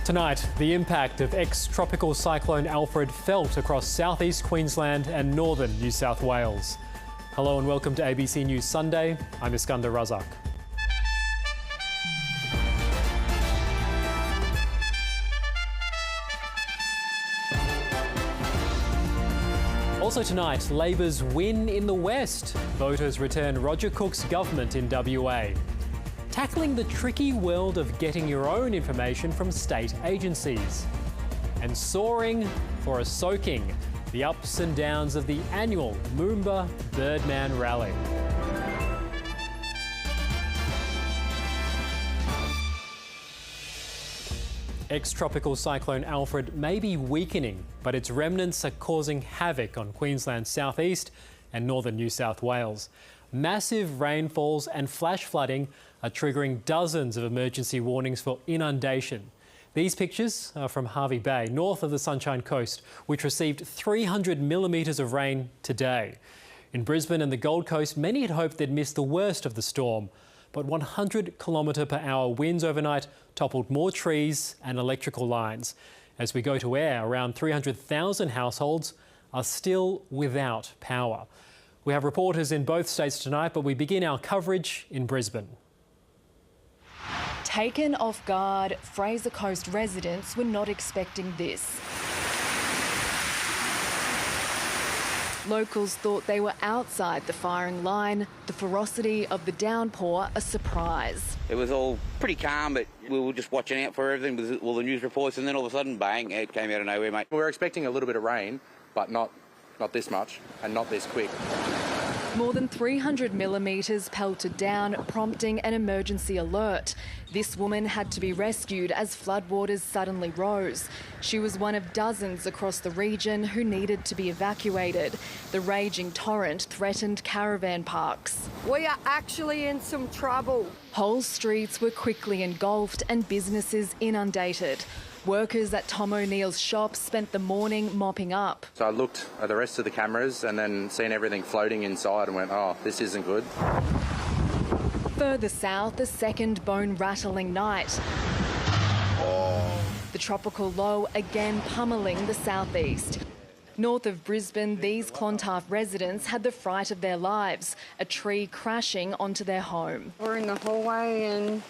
Tonight, the impact of ex-tropical cyclone Alfred felt across southeast Queensland and northern New South Wales. Hello and welcome to ABC News Sunday. I'm Iskhandar Razak. Also tonight, Labor's win in the West. Voters return Roger Cook's government in WA. Tackling the tricky world of getting your own information from state agencies. And soaring for a soaking, the ups and downs of the annual Moomba Birdman Rally. Ex-tropical cyclone Alfred may be weakening, but its remnants are causing havoc on Queensland's southeast and northern New South Wales. Massive rainfalls and flash flooding are triggering dozens of emergency warnings for inundation. These pictures are from Hervey Bay, north of the Sunshine Coast, which received 300 millimetres of rain today. In Brisbane and the Gold Coast, many had hoped they'd missed the worst of the storm, but 100 km/h winds overnight toppled more trees and electrical lines. As we go to air, around 300,000 households are still without power. We have reporters in both states tonight, but we begin our coverage in Brisbane. Taken off guard, Fraser Coast residents were not expecting this. Locals thought they were outside the firing line. The ferocity of the downpour a surprise. It was all pretty calm, but we were just watching out for everything with all the news reports, and then all of a sudden, bang, it came out of nowhere, mate. We were expecting a little bit of rain, but not this much and not this quick. More than 300 millimetres pelted down, prompting an emergency alert. This woman had to be rescued as floodwaters suddenly rose. She was one of dozens across the region who needed to be evacuated. The raging torrent threatened caravan parks. We are actually in some trouble. Whole streets were quickly engulfed and businesses inundated. Workers at Tom O'Neill's shop spent the morning mopping up. So I looked at the rest of the cameras and then seen everything floating inside and went, oh, this isn't good. Further south, a second bone-rattling night. The tropical low again pummelling the southeast. North of Brisbane, these Clontarf residents had the fright of their lives, a tree crashing onto their home. We're in the hallway and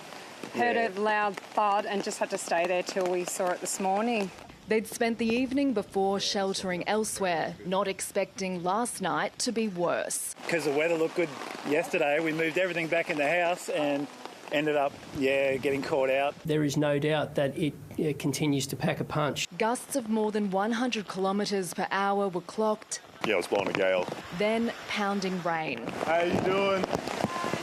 heard a loud thud and just had to stay there till we saw it this morning. They'd spent the evening before sheltering elsewhere, not expecting last night to be worse. Because the weather looked good yesterday, we moved everything back in the house and ended up, getting caught out. There is no doubt that it continues to pack a punch. Gusts of more than 100 km/h were clocked. Yeah, it was blowing a gale. Then pounding rain. How you doing?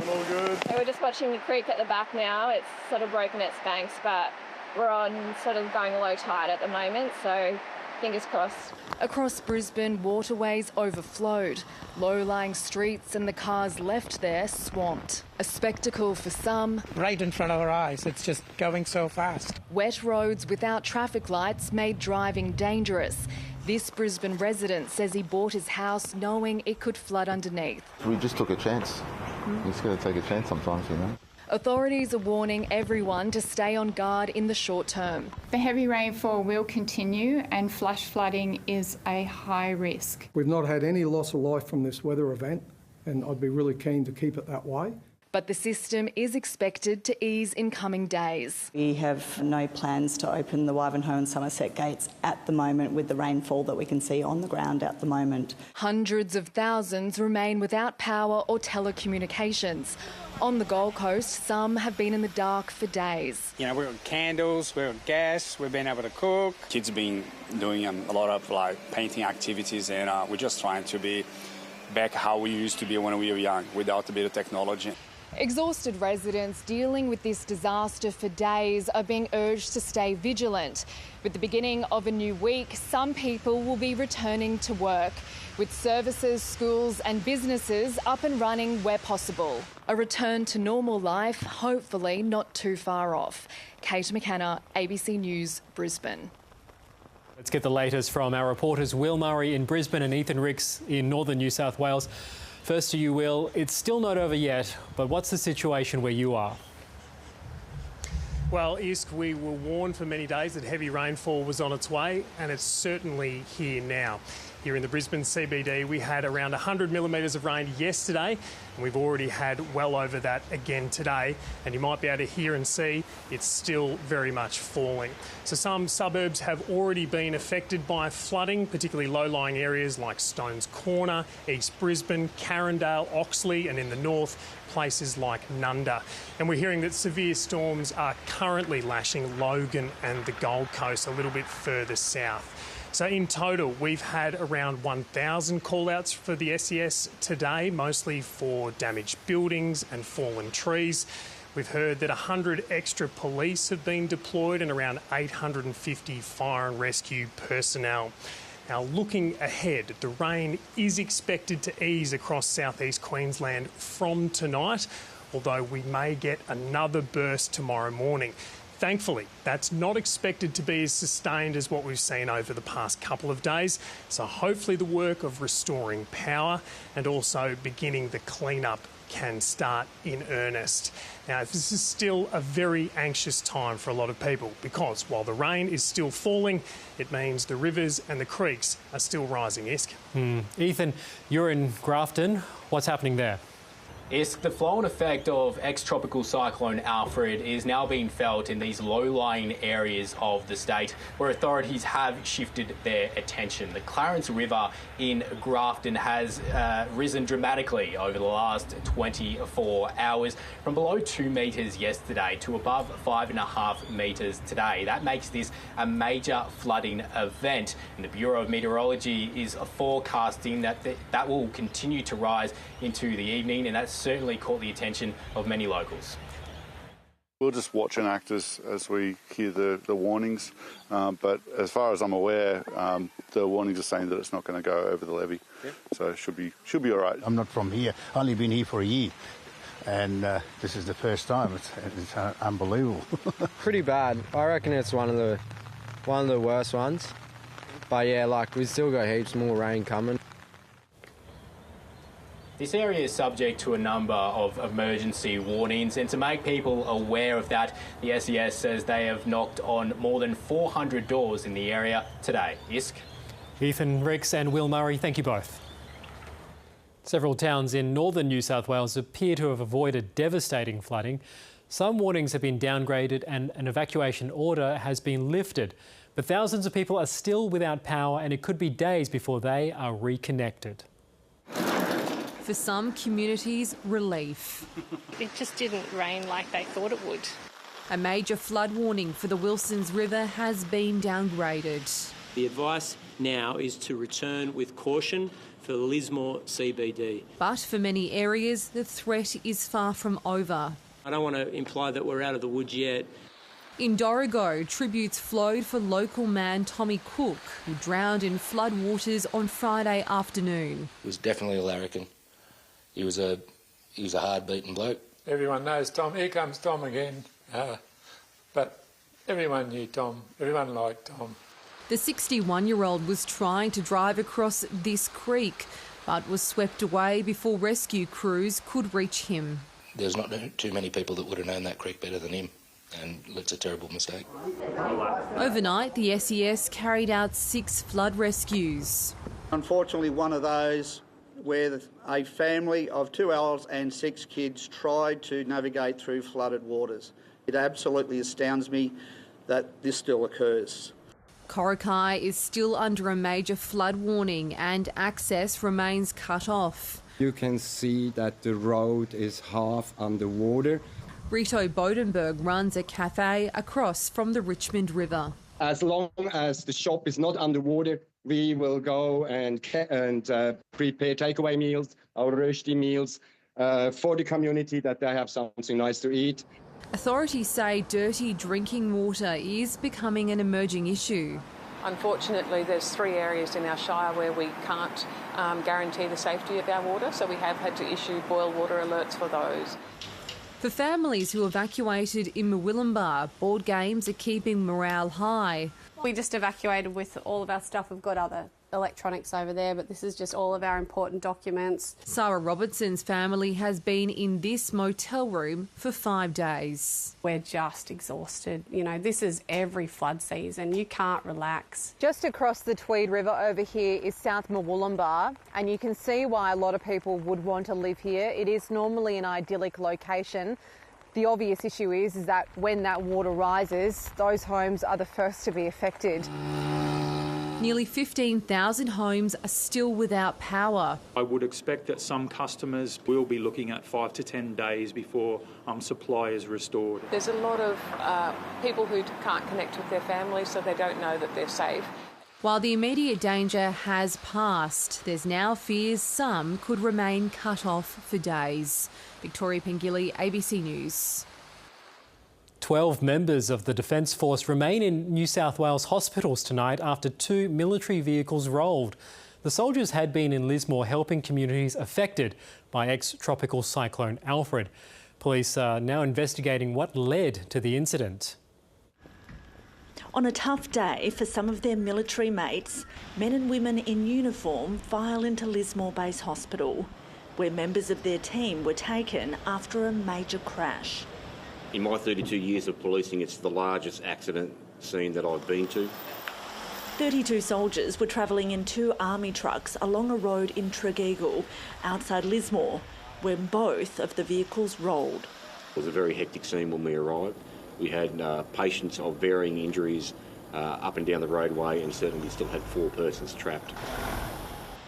All good? We're just watching the creek at the back now. It's sort of broken its banks, but we're on sort of going low tide at the moment, so fingers crossed. Across Brisbane, waterways overflowed. Low-lying streets and the cars left there swamped. A spectacle for some. Right in front of our eyes. It's just going so fast. Wet roads without traffic lights made driving dangerous. This Brisbane resident says he bought his house knowing it could flood underneath. We just took a chance. You just got to take a chance sometimes, you know. Authorities are warning everyone to stay on guard in the short term. The heavy rainfall will continue and flash flooding is a high risk. We've not had any loss of life from this weather event, and I'd be really keen to keep it that way. But the system is expected to ease in coming days. We have no plans to open the Wivenhoe and Somerset gates at the moment with the rainfall that we can see on the ground at the moment. Hundreds of thousands remain without power or telecommunications. On the Gold Coast, some have been in the dark for days. You know, we're on candles, we're on gas, we've been able to cook. Kids have been doing a lot of painting activities, and we're just trying to be back how we used to be when we were young, without a bit of technology. Exhausted residents dealing with this disaster for days are being urged to stay vigilant. With the beginning of a new week, some people will be returning to work, with services, schools and businesses up and running where possible. A return to normal life, hopefully not too far off. Kate McKenna, ABC News, Brisbane. Let's get the latest from our reporters Will Murray in Brisbane and Ethan Ricks in northern New South Wales. First to you, Will. It's still not over yet, but what's the situation where you are? Well, Isk, we were warned for many days that heavy rainfall was on its way, and it's certainly here now. Here in the Brisbane CBD, we had around 100 millimetres of rain yesterday, and we've already had well over that again today. And you might be able to hear and see it's still very much falling. So some suburbs have already been affected by flooding, particularly low-lying areas like Stones Corner, East Brisbane, Carindale, Oxley, and in the north, places like Nunda. And we're hearing that severe storms are currently lashing Logan and the Gold Coast a little bit further south. So in total, we've had around 1,000 call-outs for the SES today, mostly for damaged buildings and fallen trees. We've heard that 100 extra police have been deployed and around 850 fire and rescue personnel. Now, looking ahead, the rain is expected to ease across southeast Queensland from tonight, although we may get another burst tomorrow morning. Thankfully, that's not expected to be as sustained as what we've seen over the past couple of days. So hopefully the work of restoring power and also beginning the clean-up can start in earnest. Now, this is still a very anxious time for a lot of people because while the rain is still falling, it means the rivers and the creeks are still rising, Isk. Ethan, you're in Grafton. What's happening there? Isk, the flow and effect of ex-tropical cyclone Alfred is now being felt in these low-lying areas of the state where authorities have shifted their attention. The Clarence River in Grafton has risen dramatically over the last 24 hours from below 2 metres yesterday to above 5.5 metres today. That makes this a major flooding event, and the Bureau of Meteorology is forecasting that that will continue to rise into the evening, and that's certainly caught the attention of many locals. We'll just watch and act as we hear the warnings, but as far as I'm aware, the warnings are saying that it's not going to go over the levee, so it should be all right. I'm not from here. Only been here for a year, and this is the first time. It's unbelievable. Pretty bad. I reckon it's one of the worst ones. But yeah, like we still got heaps more rain coming. This area is subject to a number of emergency warnings, and to make people aware of that, the SES says they have knocked on more than 400 doors in the area today. Isk? Ethan Ricks and Will Murray, thank you both. Several towns in northern New South Wales appear to have avoided devastating flooding. Some warnings have been downgraded and an evacuation order has been lifted. But thousands of people are still without power, and it could be days before they are reconnected. For some communities, relief. It just didn't rain like they thought it would. A major flood warning for the Wilsons River has been downgraded. The advice now is to return with caution for Lismore CBD. But for many areas, the threat is far from over. I don't want to imply that we're out of the woods yet. In Dorrigo, tributes flowed for local man Tommy Cook, who drowned in flood waters on Friday afternoon. He was definitely a larrikin. He was a hard-beaten bloke. Everyone knows Tom. Here comes Tom again. But everyone knew Tom. Everyone liked Tom. The 61-year-old was trying to drive across this creek, but was swept away before rescue crews could reach him. There's not too many people that would have known that creek better than him, and it's a terrible mistake. Overnight, the SES carried out 6 flood rescues. Unfortunately, one of those where a family of 2 adults and 6 kids tried to navigate through flooded waters. It absolutely astounds me that this still occurs. Coraki is still under a major flood warning and access remains cut off. You can see that the road is half underwater. Rito Bodenberg runs a cafe across from the Richmond River. As long as the shop is not underwater, we will go and prepare takeaway meals, our rosti meals, for the community that they have something nice to eat. Authorities say dirty drinking water is becoming an emerging issue. Unfortunately, there's 3 areas in our shire where we can't guarantee the safety of our water, so we have had to issue boil water alerts for those. For families who evacuated in Murwillumbah, board games are keeping morale high. We just evacuated with all of our stuff. We've got other electronics over there, but this is just all of our important documents. Sarah Robertson's family has been in this motel room for 5 days. We're just exhausted. You know, this is every flood season. You can't relax. Just across the Tweed River over here is South Murwillumbah, and you can see why a lot of people would want to live here. It is normally an idyllic location. The obvious issue is that when that water rises, those homes are the first to be affected. Nearly 15,000 homes are still without power. I would expect that some customers will be looking at 5 to 10 days before supply is restored. There's a lot of people who can't connect with their families, so they don't know that they're safe. While the immediate danger has passed, there's now fears some could remain cut off for days. Victoria Pengilly, ABC News. 12 members of the Defence Force remain in New South Wales hospitals tonight after 2 military vehicles rolled. The soldiers had been in Lismore helping communities affected by ex-tropical cyclone Alfred. Police are now investigating what led to the incident. On a tough day for some of their military mates, men and women in uniform file into Lismore Base Hospital, where members of their team were taken after a major crash. In my 32 years of policing, it's the largest accident scene that I've been to. 32 soldiers were travelling in 2 army trucks along a road in Tregeagle, outside Lismore, when both of the vehicles rolled. It was a very hectic scene when we arrived. We had patients of varying injuries up and down the roadway, and certainly still had 4 persons trapped.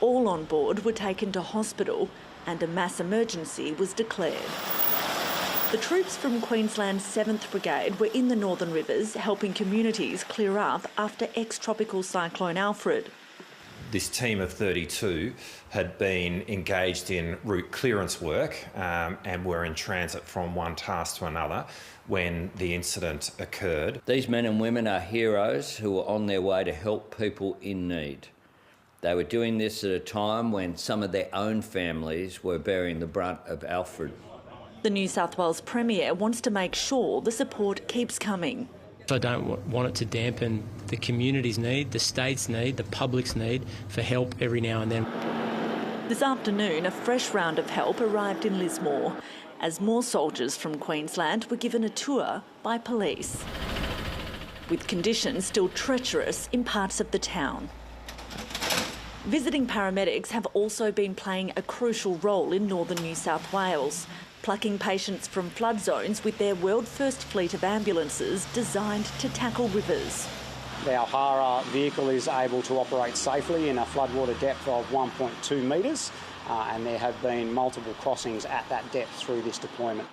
All on board were taken to hospital and a mass emergency was declared. The troops from Queensland's 7th Brigade were in the Northern Rivers helping communities clear up after ex-tropical cyclone Alfred. This team of 32 had been engaged in route clearance work and were in transit from one task to another when the incident occurred. These men and women are heroes who are on their way to help people in need. They were doing this at a time when some of their own families were bearing the brunt of Alfred. The New South Wales Premier wants to make sure the support keeps coming. I don't want it to dampen the community's need, the state's need, the public's need for help every now and then. This afternoon, a fresh round of help arrived in Lismore as more soldiers from Queensland were given a tour by police, with conditions still treacherous in parts of the town. Visiting paramedics have also been playing a crucial role in northern New South Wales, plucking patients from flood zones with their world-first fleet of ambulances designed to tackle rivers. Our HARA vehicle is able to operate safely in a floodwater depth of 1.2 metres, and there have been multiple crossings at that depth through this deployment.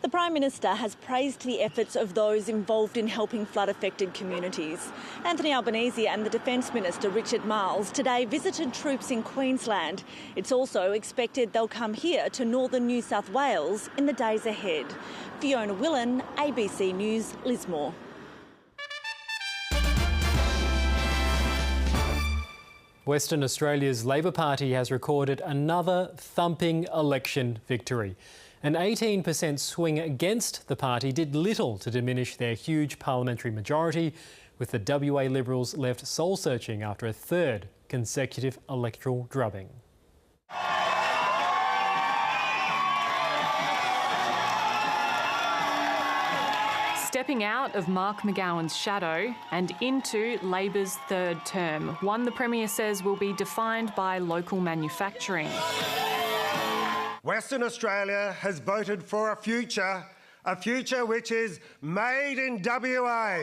The Prime Minister has praised the efforts of those involved in helping flood-affected communities. Anthony Albanese and the Defence Minister Richard Marles today visited troops in Queensland. It's also expected they'll come here to northern New South Wales in the days ahead. Fiona Willan, ABC News, Lismore. Western Australia's Labor Party has recorded another thumping election victory. An 18% swing against the party did little to diminish their huge parliamentary majority, with the WA Liberals left soul-searching after a 3rd consecutive electoral drubbing. Stepping out of Mark McGowan's shadow and into Labor's 3rd term, one the Premier says will be defined by local manufacturing. Western Australia has voted for a future which is made in WA.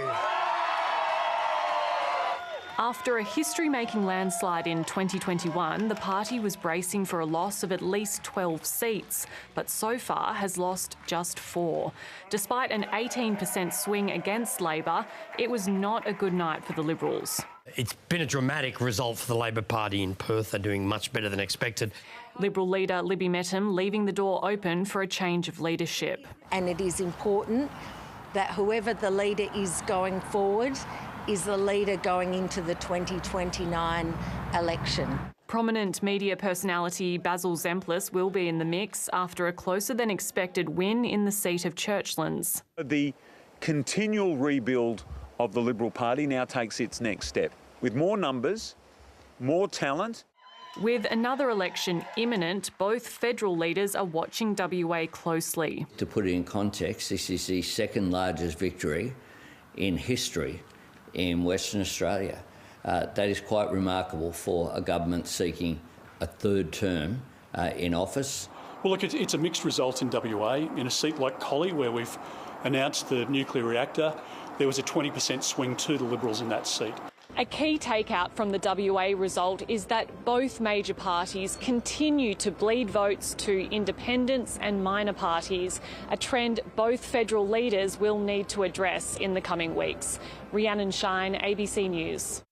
After a history-making landslide in 2021, the party was bracing for a loss of at least 12 seats, but so far has lost just 4. Despite an 18% swing against Labor, it was not a good night for the Liberals. It's been a dramatic result for the Labor Party in Perth. They're doing much better than expected. Liberal leader Libby Mettam leaving the door open for a change of leadership. And it is important that whoever the leader is going forward is the leader going into the 2029 election. Prominent media personality Basil Zemplis will be in the mix after a closer than expected win in the seat of Churchlands. The continual rebuild of the Liberal Party now takes its next step with more numbers more talent. With another election imminent, both federal leaders are watching WA closely. To put it in context, this is the second largest victory in history in Western Australia. That is quite remarkable for a government seeking a third term in office. Well, look, it's a mixed result in WA. In a seat like Collie, where we've announced the nuclear reactor, there was a 20% swing to the Liberals in that seat. A key takeout from the WA result is that both major parties continue to bleed votes to independents and minor parties, a trend both federal leaders will need to address in the coming weeks. Rhiannon Shine, ABC News.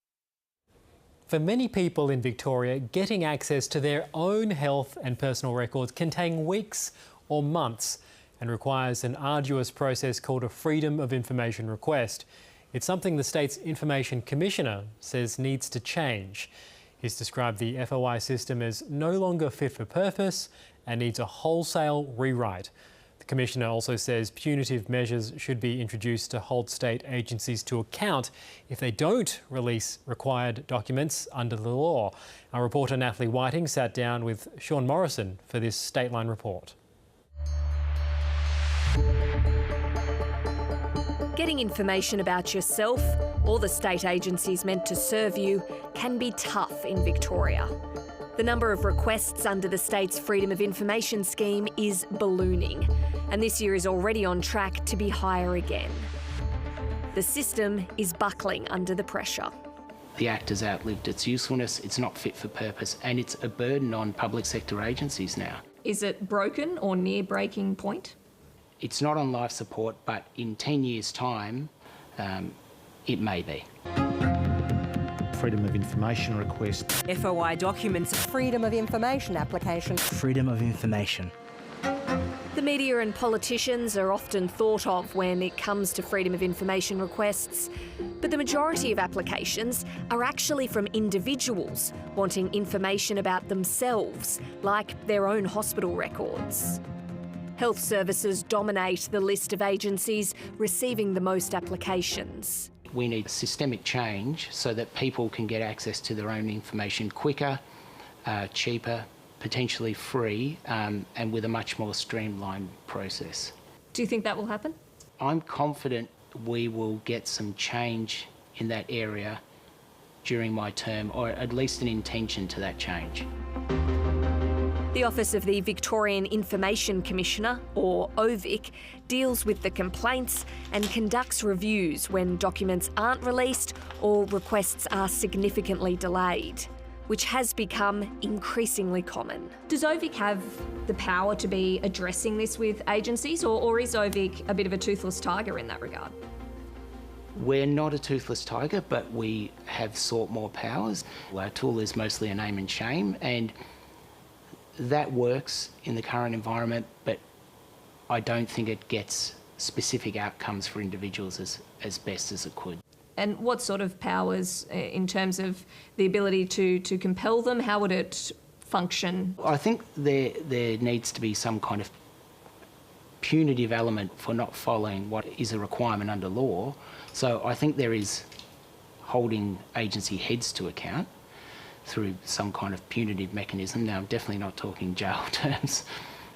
For many people in Victoria, getting access to their own health and personal records can take weeks or months and requires an arduous process called a Freedom of Information request. It's something the state's Information Commissioner says needs to change. He's described the FOI system as no longer fit for purpose and needs a wholesale rewrite. The Commissioner also says punitive measures should be introduced to hold state agencies to account if they don't release required documents under the law. Our reporter Natalie Whiting sat down with Sean Morrison for this Stateline report. Getting information about yourself or the state agencies meant to serve you can be tough in Victoria. The number of requests under the state's Freedom of Information scheme is ballooning, and this year is already on track to be higher again. The system is buckling under the pressure. The Act has outlived its usefulness, it's not fit for purpose, and it's a burden on public sector agencies now. Is it broken or near breaking point? It's not on life support, but in 10 years' time, it may be. Freedom of Information request. FOI documents. Freedom of Information application. Freedom of Information. The media and politicians are often thought of when it comes to Freedom of Information requests, but the majority of applications are actually from individuals wanting information about themselves, like their own hospital records. Health services dominate the list of agencies receiving the most applications. We need systemic change so that people can get access to their own information quicker, cheaper, potentially free, and with a much more streamlined process. Do you think that will happen? I'm confident we will get some change in that area during my term, or at least an intention to that change. The Office of the Victorian Information Commissioner, or OVIC, deals with the complaints and conducts reviews when documents aren't released or requests are significantly delayed, which has become increasingly common. Does OVIC have the power to be addressing this with agencies, or is OVIC a bit of a toothless tiger in that regard? We're not a toothless tiger, but we have sought more powers. Our tool is mostly a name and shame, and that works in the current environment, but I don't think it gets specific outcomes for individuals as best as it could. And what sort of powers in terms of the ability to compel them? How would it function? I think there needs to be some kind of punitive element for not following what is a requirement under law. So I think there is holding agency heads to account through some kind of punitive mechanism. Now, I'm definitely not talking jail terms.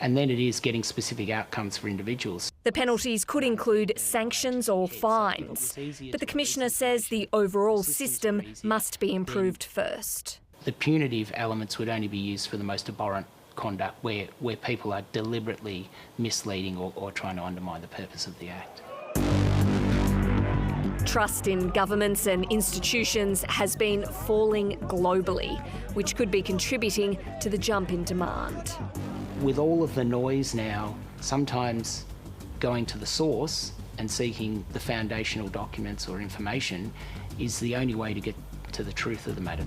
And then it is getting specific outcomes for individuals. The penalties could include sanctions or fines, but the Commissioner says the overall system must be improved first. The punitive elements would only be used for the most abhorrent conduct where people are deliberately misleading or trying to undermine the purpose of the Act. Trust in governments and institutions has been falling globally, which could be contributing to the jump in demand. With all of the noise now, sometimes going to the source and seeking the foundational documents or information is the only way to get to the truth of the matter.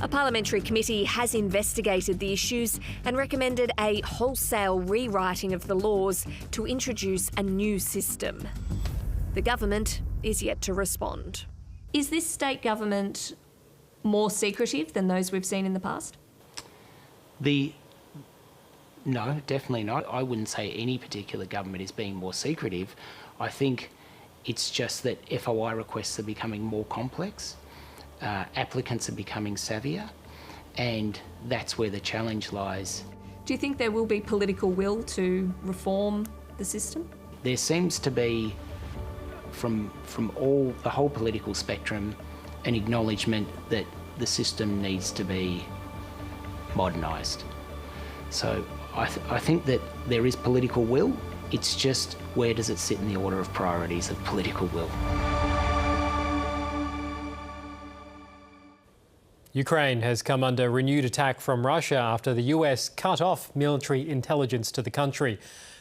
A parliamentary committee has investigated the issues and recommended a wholesale rewriting of the laws to introduce a new system. The government is yet to respond. Is this state government more secretive than those we've seen in the past? No, definitely not. I wouldn't say any particular government is being more secretive. I think it's just that FOI requests are becoming more complex. applicants are becoming savvier, and that's where the challenge lies. Do you think there will be political will to reform the system? There seems to be, from the whole political spectrum, an acknowledgement that the system needs to be modernised. So I think that there is political will. It's just where does it sit in the order of priorities of political will. Ukraine has come under renewed attack from Russia after the US cut off military intelligence to the country.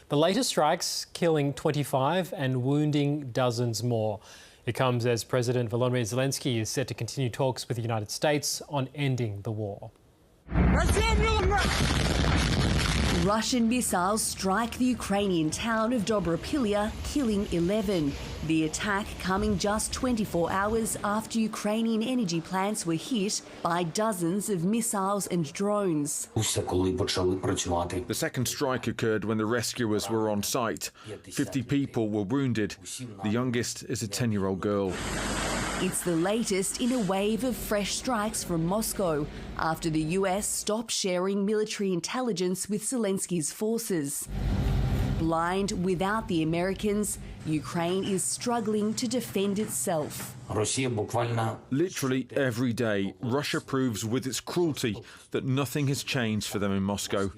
The latest strikes killing 25 and wounding dozens more. It comes as President Volodymyr Zelensky is set to continue talks with the United States on ending the war. Russian missiles strike the Ukrainian town of Dobropilya, killing 11. The attack coming just 24 hours after Ukrainian energy plants were hit by dozens of missiles and drones. The second strike occurred when the rescuers were on site. 50 people were wounded. The youngest is a 10-year-old girl. It's the latest in a wave of fresh strikes from Moscow after the US stopped sharing military intelligence with Zelensky's forces. Blind without the Americans, Ukraine is struggling to defend itself. Literally every day, Russia proves with its cruelty that nothing has changed for them in Moscow.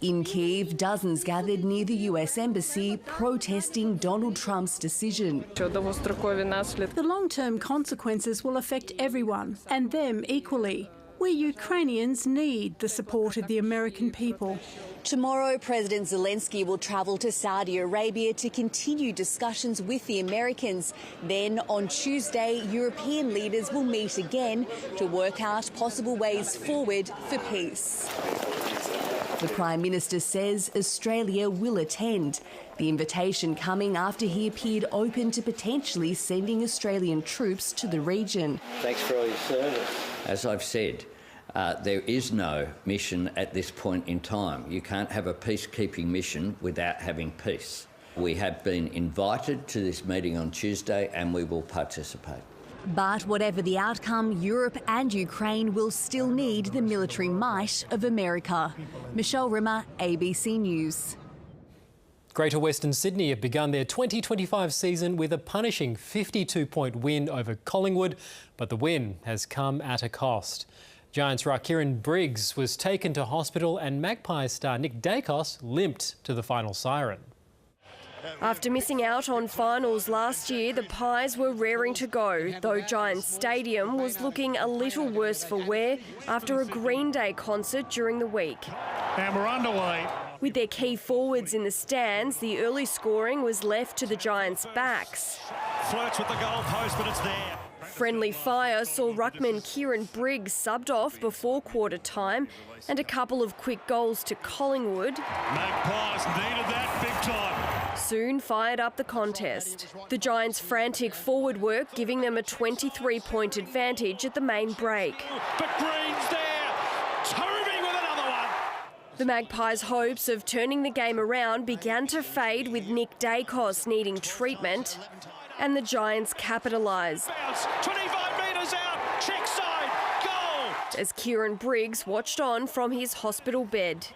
In Kyiv, dozens gathered near the US Embassy protesting Donald Trump's decision. The long-term consequences will affect everyone, and them equally. We Ukrainians need the support of the American people. Tomorrow, President Zelensky will travel to Saudi Arabia to continue discussions with the Americans. Then, on Tuesday, European leaders will meet again to work out possible ways forward for peace. The Prime Minister says Australia will attend. The invitation coming after he appeared open to potentially sending Australian troops to the region. Thanks for all your service. As I've said, there is no mission at this point in time. You can't have a peacekeeping mission without having peace. We have been invited to this meeting on Tuesday and we will participate. But whatever the outcome, Europe and Ukraine will still need the military might of America. Michelle Rimmer, ABC News. Greater Western Sydney have begun their 2025 season with a punishing 52-point win over Collingwood, but the win has come at a cost. Giants rock Kieran Briggs was taken to hospital and Magpies star Nick Dacos limped to the final siren. After missing out on finals last year, the Pies were raring to go, though Giants Stadium was looking a little worse for wear after a Green Day concert during the week. And we're underway. With their key forwards in the stands, the early scoring was left to the Giants' backs. Flirts with the goalpost, but it's there. Friendly fire saw ruckman Kieran Briggs subbed off before quarter time, and a couple of quick goals to Collingwood. Magpies needed that big time. Soon fired up the contest. The Giants' frantic forward work giving them a 23-point advantage at the main break. But Green's there, Toby with another one. The Magpies' hopes of turning the game around began to fade with Nick Dacos needing treatment, and the Giants capitalised. 25 metres out, check side, goal! As Kieran Briggs watched on from his hospital bed.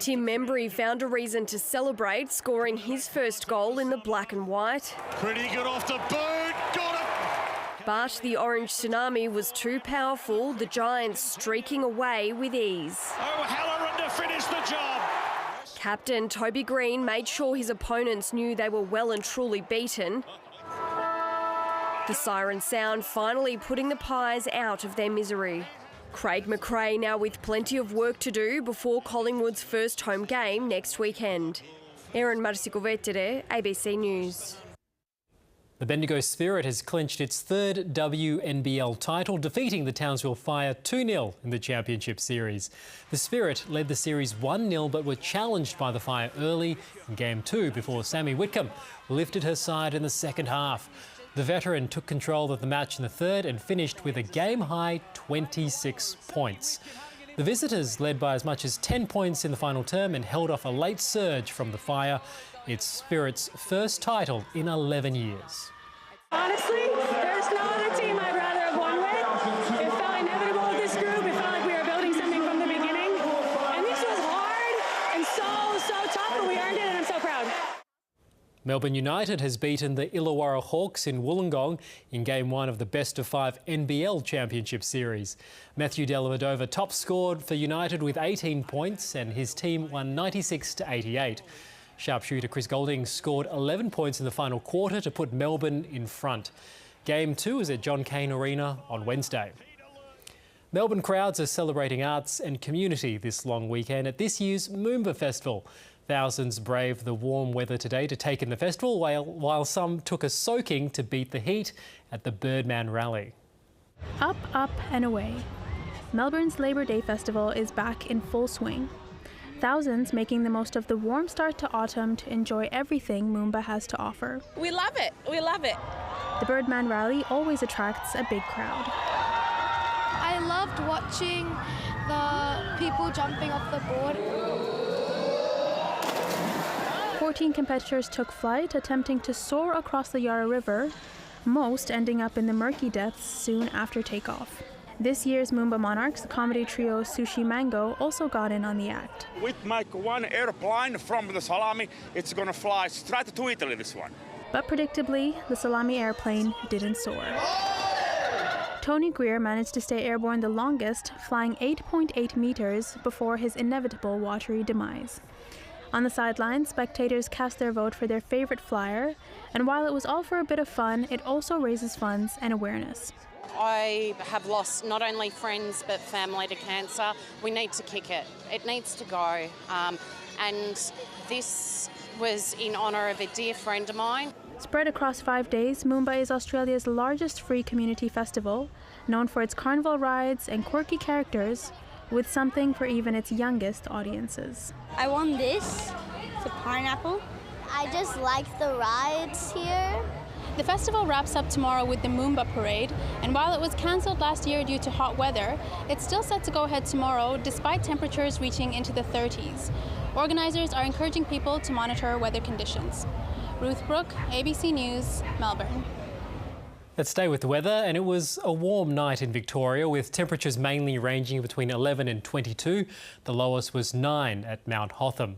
Tim Membry found a reason to celebrate, scoring his first goal in the black and white. Pretty good off the boot, got it! But the orange tsunami was too powerful, the Giants streaking away with ease. O'Halloran to finish the job! Captain Toby Green made sure his opponents knew they were well and truly beaten. The siren sound finally putting the Pies out of their misery. Craig McRae now with plenty of work to do before Collingwood's first home game next weekend. Erin Marsicovetere, ABC News. The Bendigo Spirit has clinched its third WNBL title, defeating the Townsville Fire 2-0 in the Championship Series. The Spirit led the series 1-0 but were challenged by the Fire early in Game 2 before Sammy Whitcomb lifted her side in the second half. The veteran took control of the match in the third and finished with a game-high 26 points. The visitors led by as much as 10 points in the final term and held off a late surge from the Fire, its Spirit's first title in 11 years. Honestly, Melbourne United has beaten the Illawarra Hawks in Wollongong in Game 1 of the best-of-5 NBL Championship Series. Matthew Dellavedova top scored for United with 18 points and his team won 96-88. Sharpshooter Chris Golding scored 11 points in the final quarter to put Melbourne in front. Game 2 is at John Cain Arena on Wednesday. Melbourne crowds are celebrating arts and community this long weekend at this year's Moomba Festival. Thousands braved the warm weather today to take in the festival, while some took a soaking to beat the heat at the Birdman Rally. Up, up and away. Melbourne's Labour Day Festival is back in full swing. Thousands making the most of the warm start to autumn to enjoy everything Moomba has to offer. We love it. We love it. The Birdman Rally always attracts a big crowd. I loved watching the people jumping off the board. 14 competitors took flight, attempting to soar across the Yarra River, most ending up in the murky depths soon after takeoff. This year's Moomba Monarchs, the comedy trio Sushi Mango, also got in on the act. With Mike, one airplane from the Salami, it's going to fly straight to Italy, this one. But predictably, the Salami airplane didn't soar. Tony Greer managed to stay airborne the longest, flying 8.8 meters before his inevitable watery demise. On the sidelines, spectators cast their vote for their favorite flyer, and while it was all for a bit of fun, it also raises funds and awareness. I have lost not only friends but family to cancer. We need to kick it. It needs to go. And this was in honour of a dear friend of mine. Spread across 5 days, Moomba is Australia's largest free community festival, known for its carnival rides and quirky characters, with something for even its youngest audiences. I won this. It's a pineapple. I just like the rides here. The festival wraps up tomorrow with the Moomba Parade, and while it was cancelled last year due to hot weather, it's still set to go ahead tomorrow despite temperatures reaching into the 30s. Organisers are encouraging people to monitor weather conditions. Ruth Brooke, ABC News, Melbourne. Let's stay with the weather, and it was a warm night in Victoria with temperatures mainly ranging between 11 and 22. The lowest was 9 at Mount Hotham.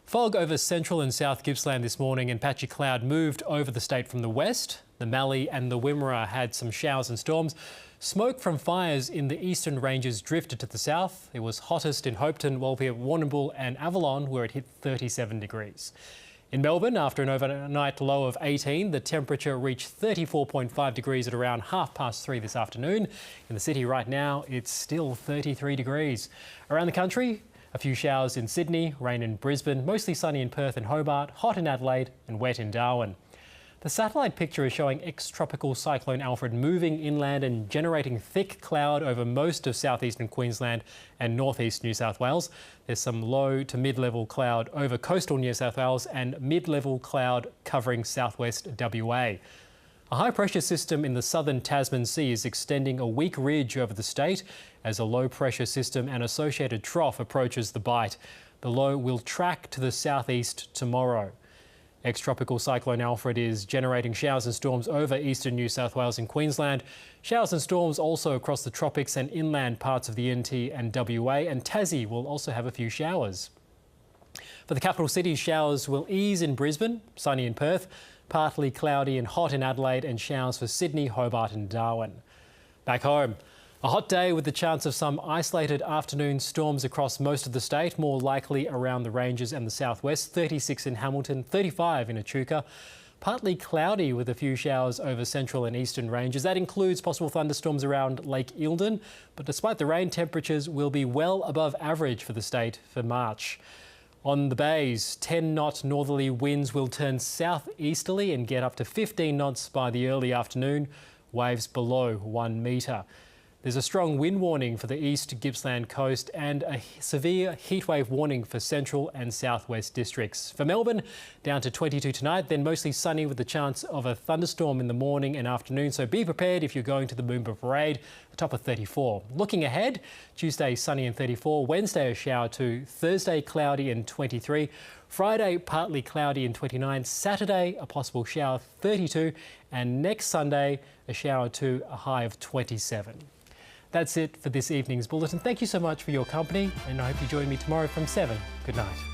Fog over central and south Gippsland this morning and patchy cloud moved over the state from the west. The Mallee and the Wimmera had some showers and storms. Smoke from fires in the eastern ranges drifted to the south. It was hottest in Hopeton, Walpia, Warrnambool and Avalon, where it hit 37 degrees. In Melbourne, after an overnight low of 18, the temperature reached 34.5 degrees at around 3:30 this afternoon. In the city right now, it's still 33 degrees. Around the country, a few showers in Sydney, rain in Brisbane, mostly sunny in Perth and Hobart, hot in Adelaide and wet in Darwin. The satellite picture is showing ex-tropical cyclone Alfred moving inland and generating thick cloud over most of southeastern Queensland and northeast New South Wales. There's some low to mid-level cloud over coastal New South Wales and mid-level cloud covering southwest WA. A high-pressure system in the southern Tasman Sea is extending a weak ridge over the state as a low-pressure system and associated trough approaches the Bight. The low will track to the southeast tomorrow. Ex-tropical cyclone Alfred is generating showers and storms over eastern New South Wales and Queensland. Showers and storms also across the tropics and inland parts of the NT and WA, and Tassie will also have a few showers. For the capital city, showers will ease in Brisbane, sunny in Perth, partly cloudy and hot in Adelaide, and showers for Sydney, Hobart and Darwin. Back home, a hot day with the chance of some isolated afternoon storms across most of the state, more likely around the ranges and the southwest. 36 in Hamilton, 35 in Echuca. Partly cloudy with a few showers over central and eastern ranges. That includes possible thunderstorms around Lake Eildon. But despite the rain, temperatures will be well above average for the state for March. On the bays, 10-knot northerly winds will turn southeasterly and get up to 15 knots by the early afternoon. Waves below 1 metre. There's a strong wind warning for the east Gippsland coast and a severe heatwave warning for central and southwest districts. For Melbourne, down to 22 tonight, then mostly sunny with the chance of a thunderstorm in the morning and afternoon. So be prepared if you're going to the Moomba Parade, a top of 34. Looking ahead, Tuesday sunny and 34, Wednesday a shower 2, Thursday cloudy and 23, Friday partly cloudy and 29, Saturday a possible shower 32, and next Sunday a shower 2, a high of 27. That's it for this evening's bulletin. Thank you so much for your company, and I hope you join me tomorrow from 7. Good night.